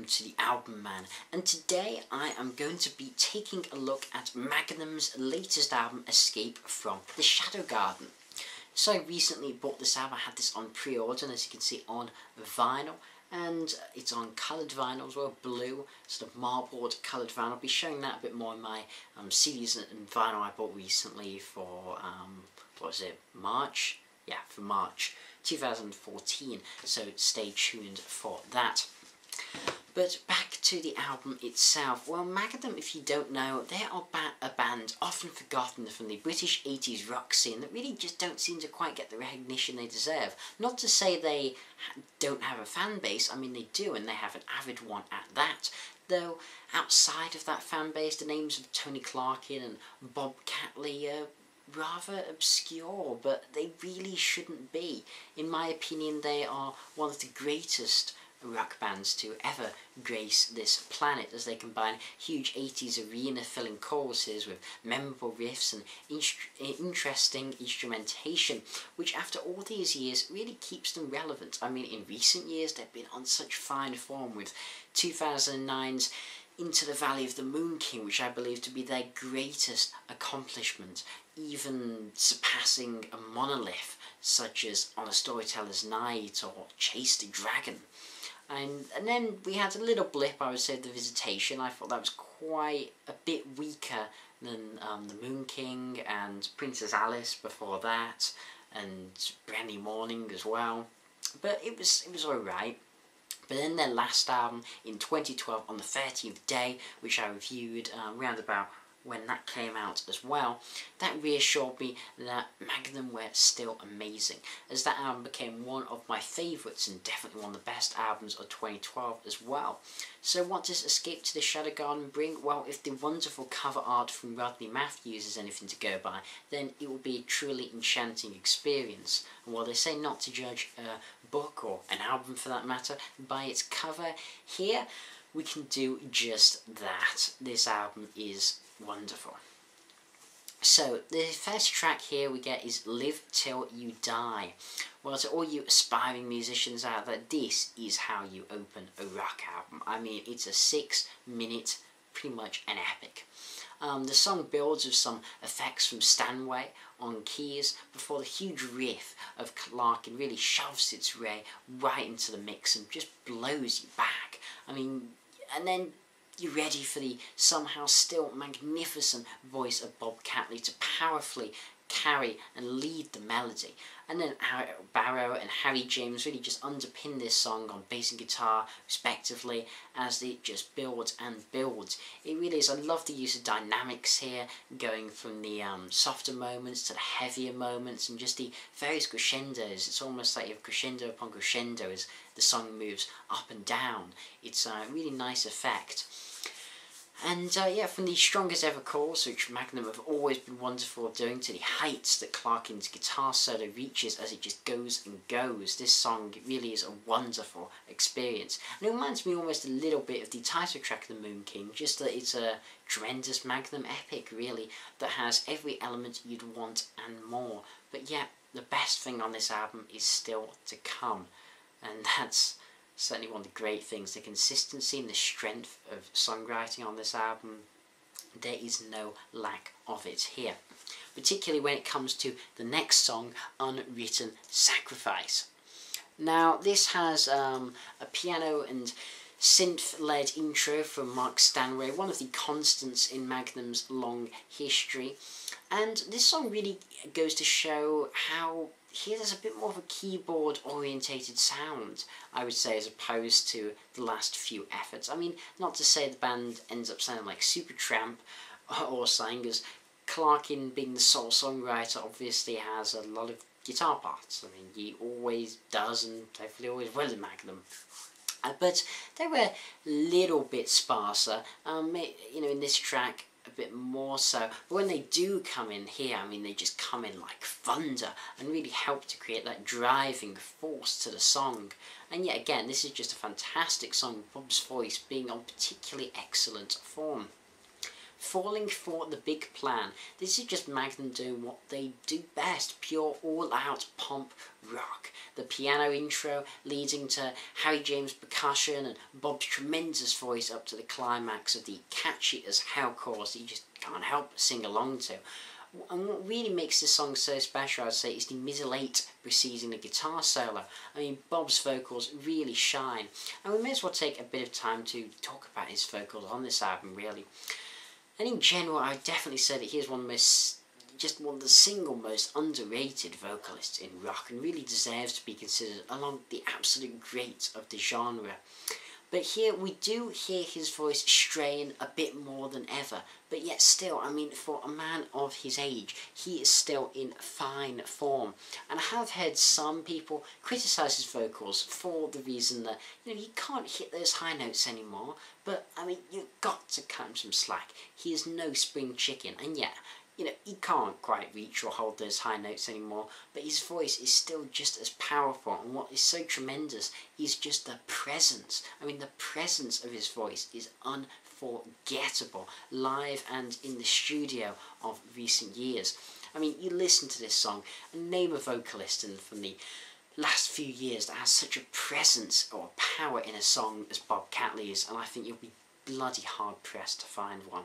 to TheAIbumMan, and today I am going to be taking a look at Magnum's latest album, Escape from the Shadow Garden. So I recently bought this album. I had this on pre-order, and as you can see on vinyl, and it's on coloured vinyl as well, blue, sort of marbled coloured vinyl. I'll be showing that a bit more in my CDs and vinyl I bought recently for, what was it, March? Yeah, for March 2014, so stay tuned for that. But back to the album itself. Well, Magnum, if you don't know, they are a band often forgotten from the British 80s rock scene that really just don't seem to quite get the recognition they deserve. Not to say they don't have a fan base, I mean they do, and they have an avid one at that. Though, outside of that fan base, the names of Tony Clarkin and Bob Catley are rather obscure, but they really shouldn't be. In my opinion, they are one of the greatest rock bands to ever grace this planet, as they combine huge 80s arena-filling choruses with memorable riffs and interesting instrumentation, which after all these years really keeps them relevant. I mean, in recent years they've been on such fine form, with 2009's Into the Valley of the Moon King, which I believe to be their greatest accomplishment, even surpassing a monolith such as On a Storyteller's Night or Chase the Dragon. And then we had a little blip, I would say, The Visitation. I thought that was quite a bit weaker than The Moon King and Princess Alice before that, and Brandy Morning as well. But it was alright. But then their last album in 2012, on the 13th day, which I reviewed round about when that came out as well, that reassured me that Magnum were still amazing, as that album became one of my favourites and definitely one of the best albums of 2012 as well. So what does Escape to the Shadow Garden bring? Well, if the wonderful cover art from Rodney Matthews is anything to go by, then it will be a truly enchanting experience. And while they say not to judge a book, or an album for that matter, by its cover, here we can do just that. This album is wonderful. So the first track here we get is Live Till You Die. Well, to all you aspiring musicians out there, this is how you open a rock album. I mean, it's a 6-minute, pretty much an epic. The song builds with some effects from Stanway on keys before the huge riff of Clarkin really shoves its way right into the mix and just blows you back. I mean, and then you're ready for the somehow still magnificent voice of Bob Catley to powerfully carry and lead the melody. And then Barrow and Harry James really just underpin this song on bass and guitar respectively, as it just builds and builds. It really is. I love the use of dynamics here, going from the softer moments to the heavier moments, and just the various crescendos. It's almost like you have crescendo upon crescendo as the song moves up and down. It's a really nice effect. And yeah, from the strongest ever chorus, which Magnum have always been wonderful at doing, to the heights that Clarkin's guitar solo reaches as it just goes and goes, this song really is a wonderful experience. And it reminds me almost a little bit of the title track of The Moon King, just that it's a tremendous Magnum epic, really, that has every element you'd want and more. But yeah, the best thing on this album is still to come, and that's certainly one of the great things, the consistency and the strength of songwriting on this album. There is no lack of it here, particularly when it comes to the next song, Unwritten Sacrifice. Now, this has a piano and synth-led intro from Mark Stanway, one of the constants in Magnum's long history. And this song really goes to show how here there's a bit more of a keyboard-orientated sound, I would say, as opposed to the last few efforts. I mean, not to say the band ends up sounding like Supertramp or something, as Clarkin, being the sole songwriter, obviously has a lot of guitar parts. I mean, he always does, and hopefully always will in Magnum. But they were a little bit sparser, you know, in this track a bit more so. But when they do come in here, I mean, they just come in like thunder and really help to create that driving force to the song. And yet again, this is just a fantastic song, Bob's voice being on particularly excellent form. falling for the big plan. This is just Magnum doing what they do best, pure all-out pomp rock. The piano intro leading to Harry James' percussion and Bob's tremendous voice up to the climax of the catchy as hell chorus that you just can't help but sing along to. And what really makes this song so special, I'd say, is the middle eight preceding the guitar solo. I mean, Bob's vocals really shine. And we may as well take a bit of time to talk about his vocals on this album, really. And in general, I would definitely say that he is one of the single most underrated vocalists in rock, and really deserves to be considered among the absolute greats of the genre. But here we do hear his voice straying a bit more than ever, but yet still, I mean, for a man of his age, he is still in fine form. And I have heard some people criticise his vocals for the reason that, you know, he can't hit those high notes anymore, but, I mean, you've got to cut him some slack. He is no spring chicken, and yet, you know, he can't quite reach or hold those high notes anymore, but his voice is still just as powerful, and what is so tremendous is just the presence. I mean, the presence of his voice is unforgettable, live and in the studio of recent years. I mean, you listen to this song, and name a vocalist from the last few years that has such a presence or power in a song as Bob Catley's, and I think you'll be bloody hard-pressed to find one.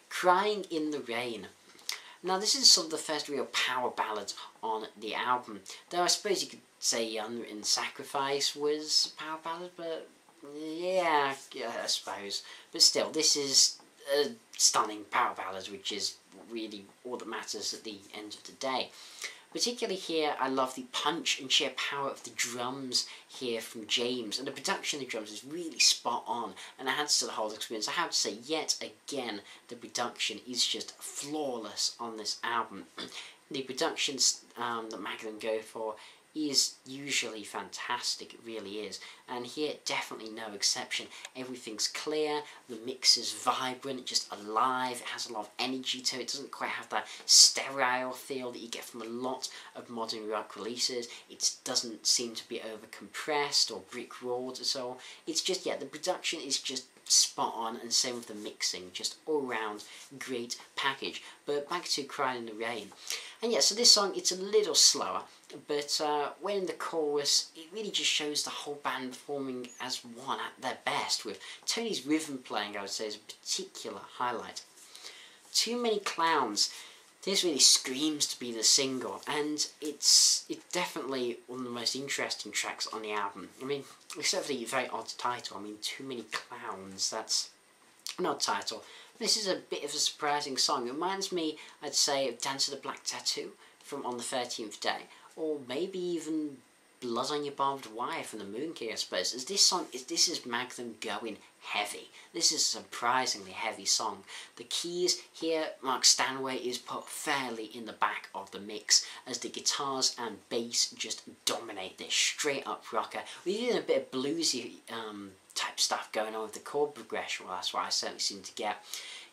Crying in the Rain. Now, this is sort of the first real power ballad on the album, though I suppose you could say Unwritten Sacrifice was a power ballad, but yeah, I suppose. But still, this is a stunning power ballad, which is really all that matters at the end of the day. Particularly here, I love the punch and sheer power of the drums here from James, and the production of the drums is really spot on, and it adds to the whole experience. I have to say, yet again, the production is just flawless on this album. The productions that Magnum go for is usually fantastic, it really is, and here definitely no exception. Everything's clear, the mix is vibrant, just alive, it has a lot of energy to it. It doesn't quite have that sterile feel that you get from a lot of modern rock releases. It doesn't seem to be over compressed or brick walled at all. It's just, yeah, the production is just spot on, and same with the mixing, just all round great package. But back to Crying in the Rain, and yeah, so this song, it's a little slower, but when in the chorus, it really just shows the whole band performing as one at their best, with Tony's rhythm playing, I would say, is a particular highlight. Too Many Clowns. This really screams to be the single, and it's definitely one of the most interesting tracks on the album. I mean, except for the very odd title. I mean, Too Many Clowns, that's an odd title. This is a bit of a surprising song. It reminds me, I'd say, of Dance with a Black Tattoo from On the 13th Day, or maybe even Blood on Your Barbed Wire from the Moon King, I suppose. As this song, this is Magnum going heavy. This is a surprisingly heavy song. The keys here, Mark Stanway is put fairly in the back of the mix, as the guitars and bass just dominate this straight up rocker. We're doing a bit of bluesy type stuff going on with the chord progression. Well, that's what I certainly seem to get.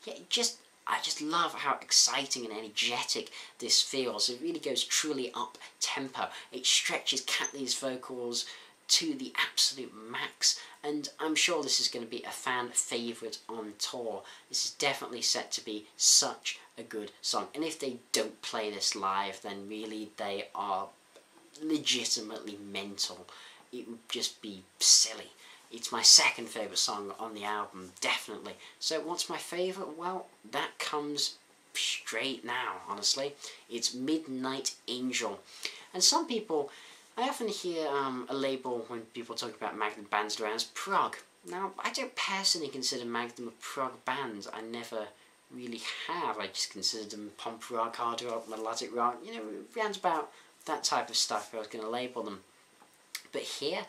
Yeah, I just love how exciting and energetic this feels. It really goes truly up tempo. It stretches Catley's vocals to the absolute max, and I'm sure this is going to be a fan favourite on tour. This is definitely set to be such a good song, and if they don't play this live, then really they are legitimately mental. It would just be silly. It's my second favourite song on the album, definitely. So what's my favourite? Well, that comes straight now, honestly. It's Midnight Angel. And some people, I often hear a label when people talk about Magnum bands around as prog. Now, I don't personally consider Magnum a prog band. I never really have. I just consider them pomp rock, hard rock, melodic rock, you know, round about that type of stuff I was going to label them. But here,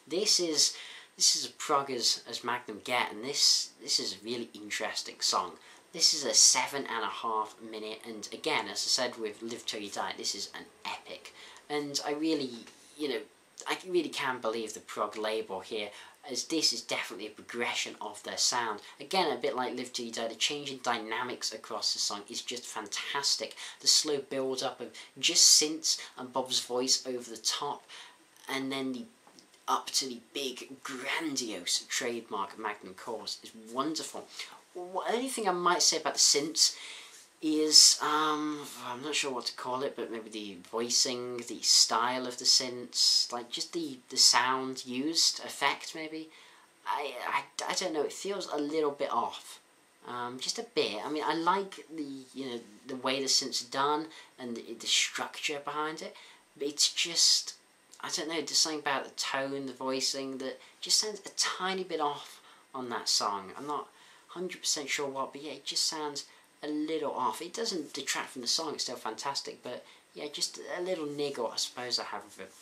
this is as prog as Magnum get, and this is a really interesting song. This is a 7.5 minute, and again, as I said with Live Till You Die, this is an epic. And I really, you know, I really can believe the prog label here, as this is definitely a progression of their sound. Again, a bit like Live Till You Die, the change in dynamics across the song is just fantastic. The slow build up of just synths and Bob's voice over the top, and then the up to the big, grandiose trademark Magnum chorus is wonderful. The only thing I might say about the synths is, I'm not sure what to call it, but maybe the voicing, the style of the synths, like just the sound used, effect maybe. I don't know, it feels a little bit off. Just a bit. I mean, I like the way the synths are done and the structure behind it, but it's just, I don't know, just something about the tone, the voicing that just sounds a tiny bit off on that song. I'm not 100% sure what, but yeah, it just sounds a little off. It doesn't detract from the song, it's still fantastic, but yeah, just a little niggle I suppose I have with it.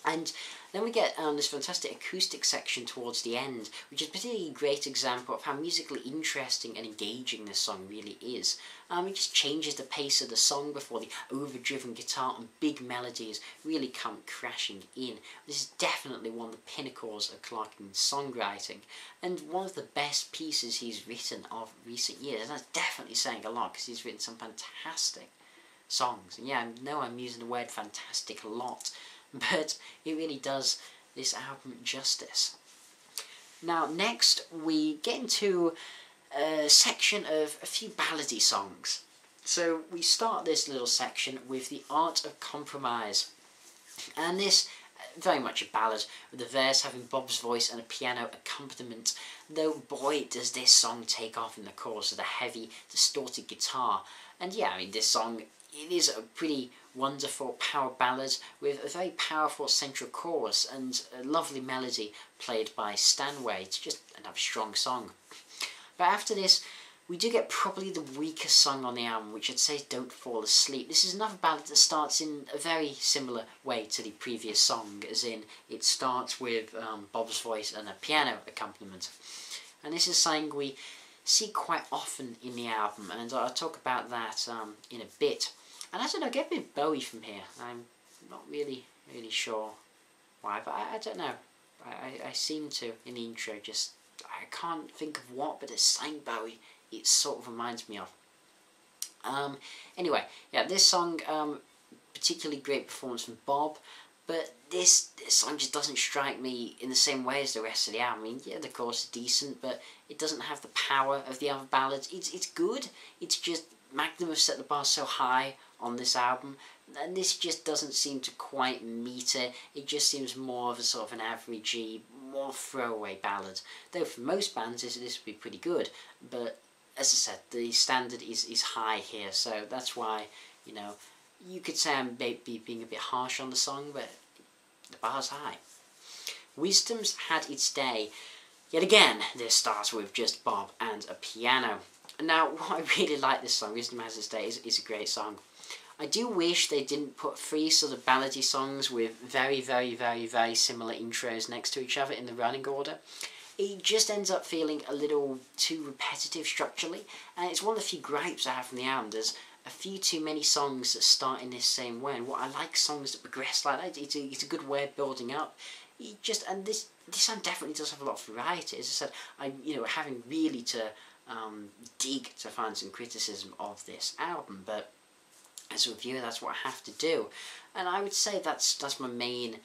And then we get this fantastic acoustic section towards the end, which is a particularly great example of how musically interesting and engaging this song really is. It just changes the pace of the song before the overdriven guitar and big melodies really come crashing in. This is definitely one of the pinnacles of Clarkin's songwriting, and one of the best pieces he's written of recent years. And that's definitely saying a lot, because he's written some fantastic songs. And yeah, I know I'm using the word fantastic a lot, but it really does this album justice. Now next we get into a section of a few ballady songs. So we start this little section with The Art of Compromise, and this very much a ballad, with the verse having Bob's voice and a piano accompaniment, though boy does this song take off in the chorus with a heavy distorted guitar. And yeah, I mean, this song, it is a pretty wonderful power ballad with a very powerful central chorus and a lovely melody played by Stanway. It's just another strong song. But after this, we do get probably the weakest song on the album, which I'd say is Don't Fall Asleep. This is another ballad that starts in a very similar way to the previous song, as in it starts with Bob's voice and a piano accompaniment. And this is something we see quite often in the album, and I'll talk about that in a bit. And I don't know, get a bit Bowie from here. I'm not really sure why, but I don't know. I seem to, in the intro, just, I can't think of what, but it's something Bowie it sort of reminds me of. Anyway, yeah, this song, particularly great performance from Bob, but this song just doesn't strike me in the same way as the rest of the album. I mean, yeah, the chorus is decent, but it doesn't have the power of the other ballads. It's good, it's just Magnum have set the bar so high on this album, and this just doesn't seem to quite meet it. It just seems more of a sort of an averagey, more throwaway ballad. Though for most bands this would be pretty good, but as I said, the standard is high here, so that's why, you know, you could say I'm maybe being a bit harsh on the song, but the bar's high. Wisdom's had its day. Yet again, this starts with just Bob and a piano. Now, what I really like this song, Wisdom Has Its Day, is a great song. I do wish they didn't put three sort of ballady songs with very similar intros next to each other in the running order. It just ends up feeling a little too repetitive structurally, and it's one of the few gripes I have from the album. There's a few too many songs that start in this same way, and what I like songs that progress like that. It's a good way of building up. And this song definitely does have a lot of variety. As I said, I'm having really to dig to find some criticism of this album, but as a reviewer, that's what I have to do, and I would say that's my main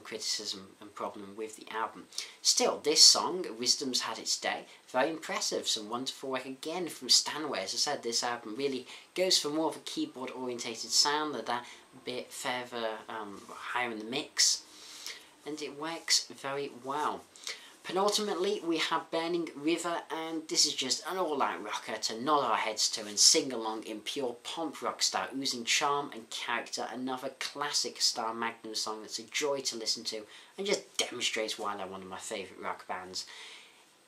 criticism and problem with the album. Still, this song, Wisdom's Had Its Day, very impressive, some wonderful work again from Stanway. As I said, this album really goes for more of a keyboard orientated sound, that bit further higher in the mix, and it works very well. Penultimately, we have Burning River, and this is just an all-out rocker to nod our heads to and sing along in pure pomp rock style, oozing charm and character. Another classic style Magnum song that's a joy to listen to, and just demonstrates why they're one of my favourite rock bands.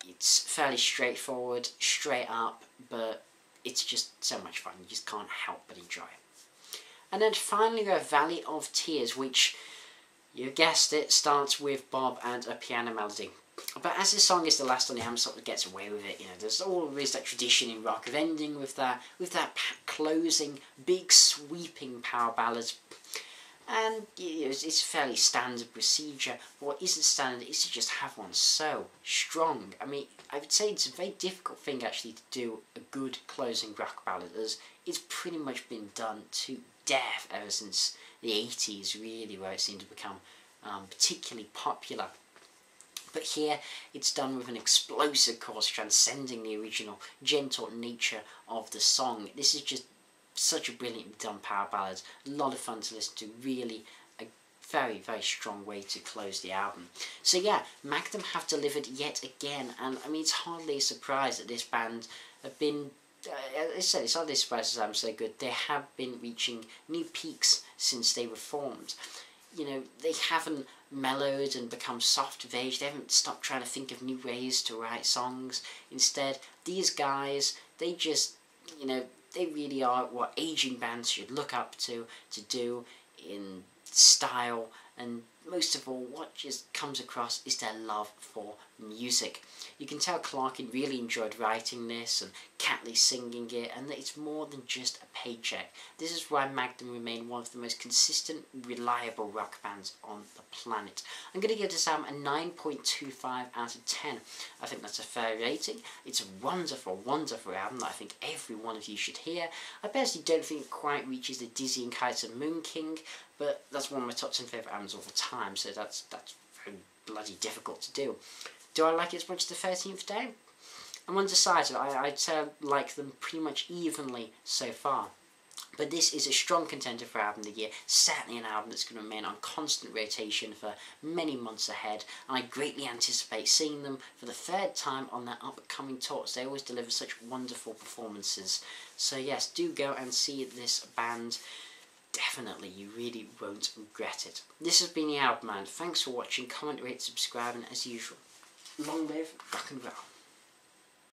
It's fairly straightforward, straight up, but it's just so much fun. You just can't help but enjoy it. And then finally we have Valley of Tears, which, you guessed it, starts with Bob and a piano melody. But as this song is the last on the album, sort of gets away with it. You know, there's always that tradition in rock of ending with that closing, big sweeping power ballad. And it's a fairly standard procedure. But what isn't standard is to just have one so strong. I mean, I would say it's a very difficult thing actually to do a good closing rock ballad, as it's pretty much been done to death ever since the 80s, really, where it seemed to become particularly popular. But here it's done with an explosive chorus transcending the original gentle nature of the song. This is just such a brilliantly done power ballad. A lot of fun to listen to. Really a very, very strong way to close the album. So yeah, Magnum have delivered yet again, and I mean, it's hardly a surprise that this band have been, as I said, it's hardly a surprise that I'm so good. They have been reaching new peaks since they were formed. You know, they haven't mellowed and become soft of age. They haven't stopped trying to think of new ways to write songs. Instead, these guys, they just, you know, they really are what aging bands should look up to do in style, and most of all, what just comes across is their love for music. You can tell Clarkin really enjoyed writing this and Catley singing it, and that it's more than just a paycheck. This is why Magnum remain one of the most consistent, reliable rock bands on the planet. I'm going to give this album a 9.25 out of 10. I think that's a fair rating. It's a wonderful, wonderful album that I think every one of you should hear. I personally don't think it quite reaches the dizzying heights of Moon King, but that's one of my top 10 favourite albums of all time, so that's very bloody difficult to do. Do I like it as much as the 13th Day? I'm undecided. I'd say I like them pretty much evenly so far. But this is a strong contender for Album of the Year. Certainly an album that's going to remain on constant rotation for many months ahead. And I greatly anticipate seeing them for the third time on their upcoming tours. They always deliver such wonderful performances. So yes, do go and see this band. Definitely, you really won't regret it. This has been TheAIbumMan. Thanks for watching. Comment, rate, subscribe, and as usual, long live rock and roll.